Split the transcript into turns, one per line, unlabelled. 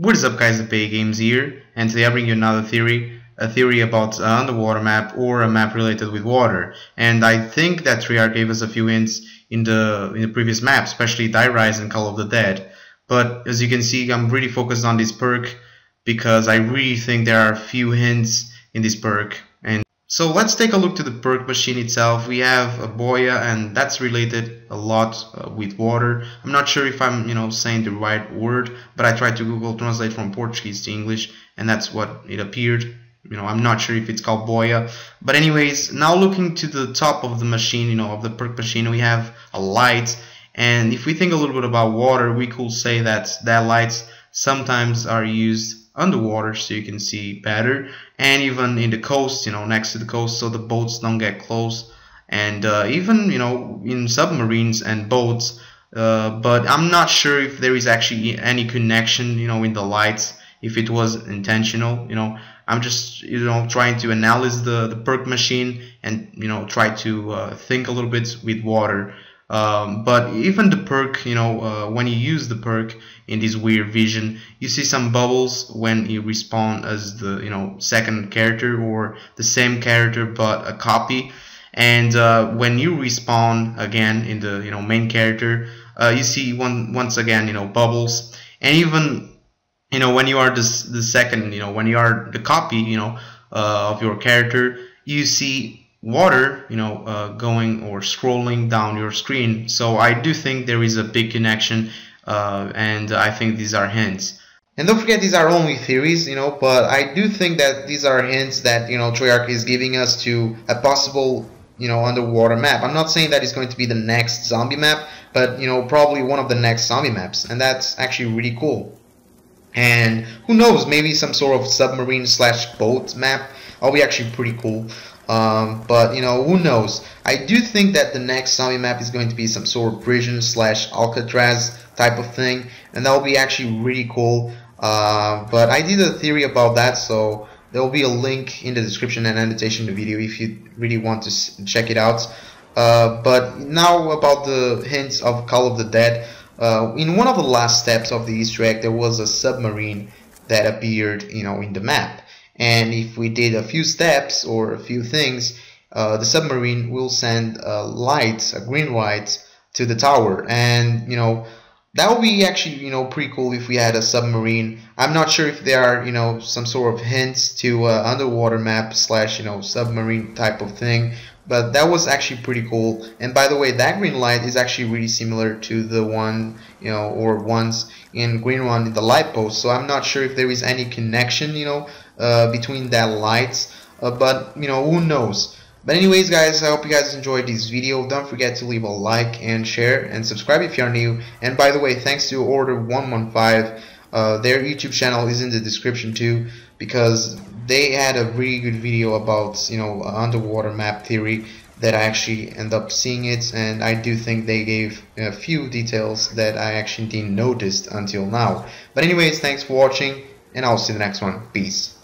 What is up guys, the Games here, and today I bring you another theory, a theory about an underwater map or a map related with water. And I think that Treyarch gave us a few hints in the previous map, especially Die Rise and Call of the Dead. But as you can see, I'm really focused on this perk because I really think there are a few hints in this perk. And so let's take a look to the perk machine itself. We have a boya, and that's related a lot with water. I'm not sure if I'm saying the right word, but I tried to Google translate from Portuguese to English, and that's what it appeared. I'm not sure if it's called boya, but anyways, now looking to the top of the machine, of the perk machine, we have a light. And if we think a little bit about water, we could say that lights sometimes are used underwater so you can see better, and even in the coast, next to the coast, so the boats don't get close, and even in submarines and boats, but I'm not sure if there is actually any connection in the lights, if it was intentional. I'm just trying to analyze the perk machine and try to think a little bit with water. But even the perk, when you use the perk in this weird vision, you see some bubbles when you respawn as the second character or the same character but a copy. And when you respawn again in the main character, you see once again bubbles. And even when you are the second, when you are the copy of your character, you see water going or scrolling down your screen. So I do think there is a big connection, and I think these are hints. And don't forget, these are only theories, but I do think that these are hints that Treyarch is giving us to a possible underwater map. I'm not saying that it's going to be the next zombie map, but probably one of the next zombie maps, and that's actually really cool. And who knows, maybe some sort of submarine / boat map. That'll be actually pretty cool. But who knows. I do think that the next zombie map is going to be some sort of prison / Alcatraz type of thing, and that will be actually really cool. But I did a theory about that, so there will be a link in the description and annotation of the video if you really want to check it out. But now about the hints of Call of the Dead. In one of the last steps of the Easter egg, there was a submarine that appeared in the map. And if we did a few steps or a few things, the submarine will send a light, a green light, to the tower. And that would be actually pretty cool if we had a submarine. I'm not sure if there are some sort of hints to underwater map / submarine type of thing, but that was actually pretty cool. And by the way, that green light is actually really similar to the one or ones in Green Run in the light post. So I'm not sure if there is any connection between that lights, but who knows. But anyways guys, I hope you guys enjoyed this video. Don't forget to leave a like and share and subscribe if you're new. And by the way, thanks to Order 115, their YouTube channel is in the description too, because they had a really good video about underwater map theory that I actually end up seeing it, and I do think they gave a few details that I actually didn't notice until now. But anyways, thanks for watching, and I'll see you in the next one. Peace.